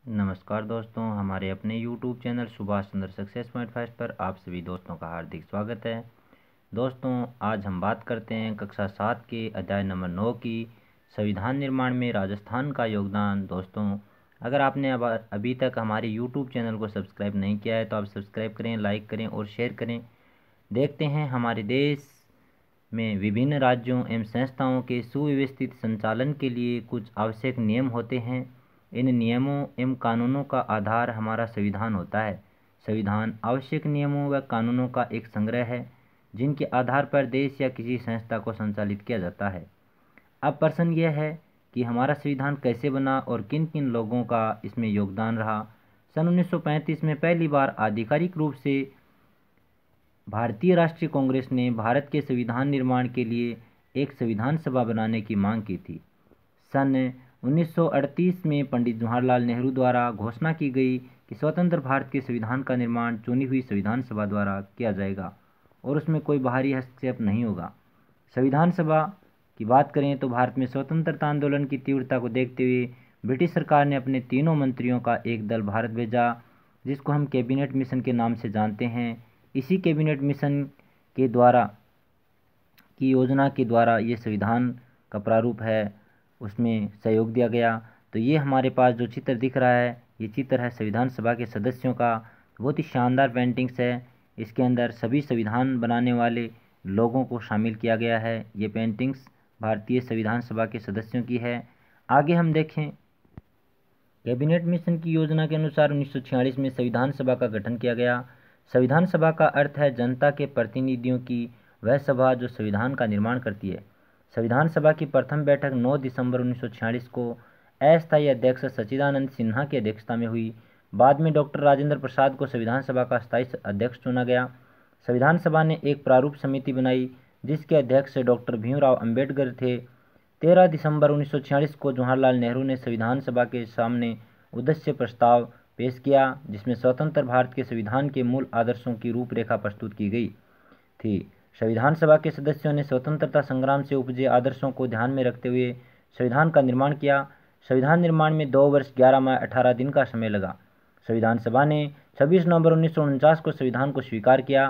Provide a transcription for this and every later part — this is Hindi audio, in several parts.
नमस्कार दोस्तों, हमारे अपने YouTube channel Subhash Chandra success point five पर आप सभी दोस्तों का हार्दिक स्वागत है। दोस्तों, आज हम बात करते हैं कक्षा 7 के अध्याय नंबर 9 की संविधान निर्माण में राजस्थान का योगदान। दोस्तों, अगर आपने अभी तक हमारे YouTube चैनल को सब्सक्राइब नहीं किया है तो आप सब्सक्राइब करें, लाइक करें और शेयर करें। देखते हैं हमारे देश में विभिन्न राज्यों एवं संस्थाओं के सुव्यवस्थित संचालन के लिए कुछ आवश्यक नियम होते हैं। इन नियमों एवं कानूनों का आधार हमारा संविधान होता है। संविधान आवश्यक नियमों व कानूनों का एक संग्रह है जिनके आधार पर देश या किसी संस्था को संचालित किया जाता है। अब प्रश्न यह है कि हमारा संविधान कैसे बना और किन किन लोगों का इसमें योगदान रहा। सन 1935 में पहली बार आधिकारिक रूप से भारतीय राष्ट्रीय कांग्रेस ने भारत के संविधान निर्माण के लिए एक संविधान सभा बनाने की मांग की थी। सन 1938 में पंडित जवाहरलाल नेहरू द्वारा घोषणा की गई कि स्वतंत्र भारत के संविधान का निर्माण चुनी हुई संविधान सभा द्वारा किया जाएगा और उसमें कोई बाहरी हस्तक्षेप नहीं होगा। संविधान सभा की बात करें तो भारत में स्वतंत्रता आंदोलन की तीव्रता को देखते हुए ब्रिटिश सरकार ने अपने तीनों मंत्रियों का एक दल भारत भेजा, जिसको हम कैबिनेट मिशन के नाम से जानते हैं। इसी कैबिनेट मिशन के द्वारा की योजना के द्वारा ये संविधान का प्रारूप है, उसमें सहयोग दिया गया। तो ये हमारे पास जो चित्र दिख रहा है, ये चित्र है संविधान सभा के सदस्यों का। बहुत ही शानदार पेंटिंग्स है। इसके अंदर सभी संविधान बनाने वाले लोगों को शामिल किया गया है। ये पेंटिंग्स भारतीय संविधान सभा के सदस्यों की है। आगे हम देखें, कैबिनेट मिशन की योजना के अनुसार 1946 में संविधान सभा का गठन किया गया। संविधान सभा का अर्थ है जनता के प्रतिनिधियों की वह सभा जो संविधान का निर्माण करती है। संविधान सभा की प्रथम बैठक 9 दिसंबर 1946 को अस्थायी अध्यक्ष सच्चिदानंद सिन्हा की अध्यक्षता में हुई। बाद में डॉक्टर राजेंद्र प्रसाद को संविधान सभा का स्थायी अध्यक्ष चुना गया। संविधान सभा ने एक प्रारूप समिति बनाई जिसके अध्यक्ष डॉक्टर भीमराव अंबेडकर थे। 13 दिसंबर 1946 को जवाहरलाल नेहरू ने संविधान सभा के सामने उद्देश्य प्रस्ताव पेश किया, जिसमें स्वतंत्र भारत के संविधान के मूल आदर्शों की रूपरेखा प्रस्तुत की गई थी। संविधान सभा के सदस्यों ने स्वतंत्रता संग्राम से उपजे आदर्शों को ध्यान में रखते हुए संविधान का निर्माण किया। संविधान निर्माण में 2 वर्ष 11 माह 18 दिन का समय लगा। संविधान सभा ने 26 नवंबर 1949 को संविधान को स्वीकार किया।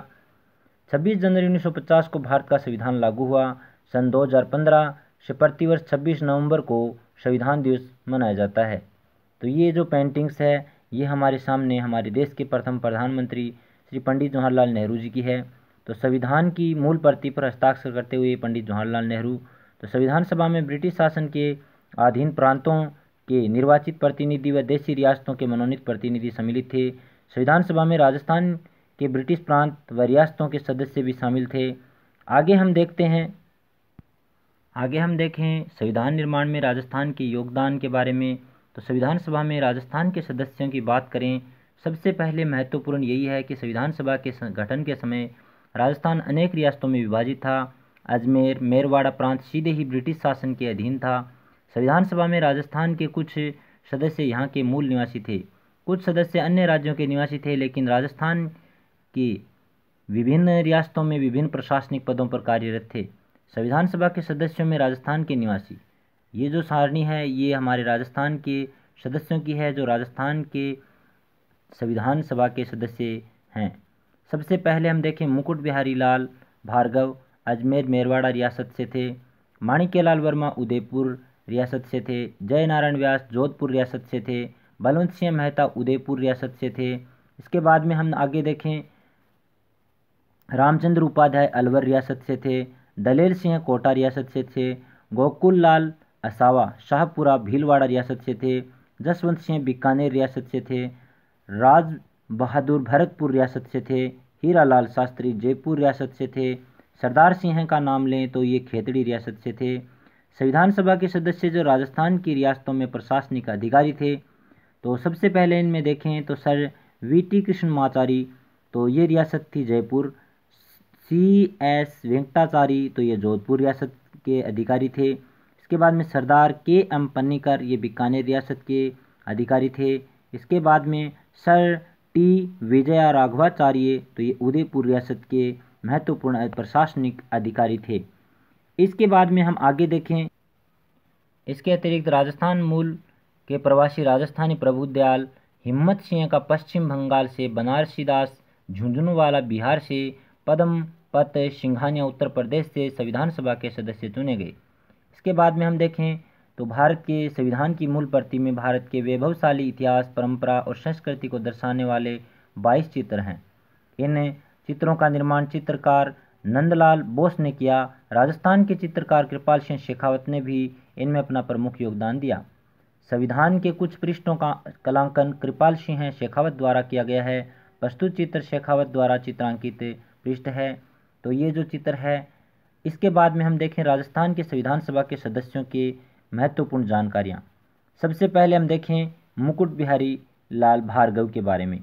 26 जनवरी 1950 को भारत का संविधान लागू हुआ। सन 2015 से प्रतिवर्ष 26 नवंबर को संविधान दिवस मनाया जाता है। तो ये जो पेंटिंग्स है, ये हमारे सामने हमारे देश के प्रथम प्रधानमंत्री श्री पंडित जवाहरलाल नेहरू जी की है। तो संविधान की मूल प्रति पर हस्ताक्षर करते हुए पंडित जवाहरलाल नेहरू। तो संविधान सभा में ब्रिटिश शासन के अधीन प्रांतों के निर्वाचित प्रतिनिधि व देशी रियासतों के मनोनीत प्रतिनिधि सम्मिलित थे। संविधान सभा में राजस्थान के ब्रिटिश प्रांत व रियासतों के सदस्य भी शामिल थे। आगे हम देखें संविधान निर्माण में राजस्थान के योगदान के बारे में। तो संविधान सभा में राजस्थान के सदस्यों की बात करें, सबसे पहले महत्वपूर्ण यही है कि संविधान सभा के गठन के समय राजस्थान अनेक रियासतों में विभाजित था। अजमेर मेरवाड़ा प्रांत सीधे ही ब्रिटिश शासन के अधीन था। संविधान सभा में राजस्थान के कुछ सदस्य यहाँ के मूल निवासी थे, कुछ सदस्य अन्य राज्यों के निवासी थे, लेकिन राजस्थान की विभिन्न रियासतों में विभिन्न प्रशासनिक पदों पर कार्यरत थे। संविधान सभा के सदस्यों में राजस्थान के निवासी, ये जो सारणी है ये हमारे राजस्थान के सदस्यों की है जो राजस्थान के संविधान सभा के सदस्य हैं। सबसे पहले हम देखें, मुकुट बिहारी लाल भार्गव अजमेर मेरवाड़ा रियासत से थे। माणिक्यलाल वर्मा उदयपुर रियासत से थे। जय नारायण व्यास जोधपुर रियासत से थे। बलवंत सिंह मेहता उदयपुर रियासत से थे। इसके बाद में हम आगे देखें, रामचंद्र उपाध्याय अलवर रियासत से थे। दलेर सिंह कोटा रियासत से थे। गोकुल लाल असावा शाहपुरा भीलवाड़ा रियासत से थे। जसवंत सिंह बीकानेर रियासत से थे। राज बहादुर भरतपुर रियासत से थे। हीरालाल शास्त्री जयपुर रियासत से थे। सरदार सिंह का नाम लें तो ये खेतड़ी रियासत से थे। संविधान सभा के सदस्य जो राजस्थान की रियासतों में प्रशासनिक अधिकारी थे, तो सबसे पहले इनमें देखें तो सर वीटी कृष्णमाचारी, तो ये रियासत थी जयपुर। CS वेंकटाचारी, तो ये जोधपुर रियासत के अधिकारी थे। इसके बाद में सरदार KM पन्नीकर, ये बीकानेर रियासत के अधिकारी थे। इसके बाद में सर T विजया राघवाचार्य, तो ये उदयपुर रियासत के महत्वपूर्ण प्रशासनिक अधिकारी थे। इसके बाद में हम आगे देखें, इसके अतिरिक्त राजस्थान मूल के प्रवासी राजस्थानी प्रभुदयाल हिम्मत सिंह का पश्चिम बंगाल से, बनारसीदास झुंझुनवाला बिहार से, पद्मपत सिंघानिया उत्तर प्रदेश से संविधान सभा के सदस्य चुने गए। इसके बाद में हम देखें तो भारत के संविधान की मूल प्रति में भारत के वैभवशाली इतिहास, परंपरा और संस्कृति को दर्शाने वाले 22 चित्र हैं। इन चित्रों का निर्माण चित्रकार नंदलाल बोस ने किया। राजस्थान के चित्रकार कृपाल सिंह शेखावत ने भी इनमें अपना प्रमुख योगदान दिया। संविधान के कुछ पृष्ठों का कलांकन कृपाल सिंह शेखावत द्वारा किया गया है। प्रस्तुत चित्र शेखावत द्वारा चित्रांकित पृष्ठ है। तो ये जो चित्र है, इसके बाद में हम देखें राजस्थान के संविधान सभा के सदस्यों के महत्वपूर्ण जानकारियाँ। सबसे पहले हम देखें मुकुट बिहारी लाल भार्गव के बारे में।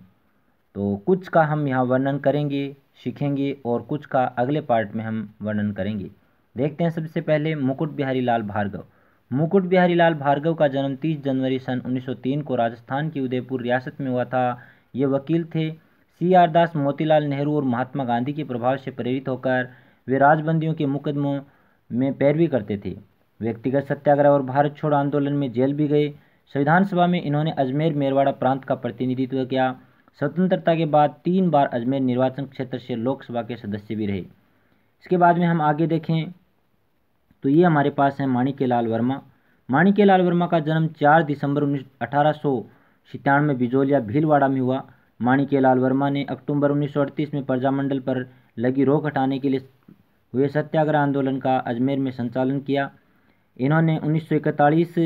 तो कुछ का हम यहाँ वर्णन करेंगे, सीखेंगे, और कुछ का अगले पार्ट में हम वर्णन करेंगे। देखते हैं सबसे पहले मुकुट बिहारी लाल भार्गव। मुकुट बिहारी लाल भार्गव का जन्म 30 जनवरी सन 1903 को राजस्थान की उदयपुर रियासत में हुआ था। ये वकील थे। CR दास, मोतीलाल नेहरू और महात्मा गांधी के प्रभाव से प्रेरित होकर वे राजबंदियों के मुकदमों में पैरवी करते थे। व्यक्तिगत सत्याग्रह और भारत छोड़ो आंदोलन में जेल भी गए। संविधान सभा में इन्होंने अजमेर मेरवाड़ा प्रांत का प्रतिनिधित्व किया। स्वतंत्रता के बाद 3 बार अजमेर निर्वाचन क्षेत्र से लोकसभा के सदस्य भी रहे। इसके बाद में हम आगे देखें तो ये हमारे पास है माणिक्यलाल वर्मा। माणिक्यलाल वर्मा का जन्म 4 दिसंबर 1897 में बिजोलिया भीलवाड़ा में हुआ। माणिक्यलाल वर्मा ने अक्टूबर 1938 में प्रजामंडल पर लगी रोक हटाने के लिए हुए सत्याग्रह आंदोलन का अजमेर में संचालन किया। इन्होंने 1941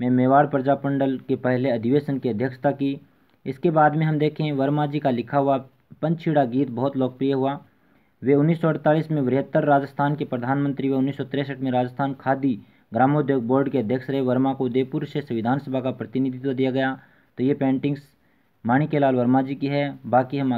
में मेवाड़ प्रजामंडल के पहले अधिवेशन की अध्यक्षता की। इसके बाद में हम देखें वर्मा जी का लिखा हुआ पंछीड़ा गीत बहुत लोकप्रिय हुआ। वे 1948 में बृहत्तर राजस्थान के प्रधानमंत्री व 1963 में राजस्थान खादी ग्रामोद्योग बोर्ड के अध्यक्ष रहे। वर्मा को उदयपुर से संविधान सभा का प्रतिनिधित्व दिया गया। तो ये पेंटिंग्स माणिक्यलाल वर्मा जी की है। बाकी हम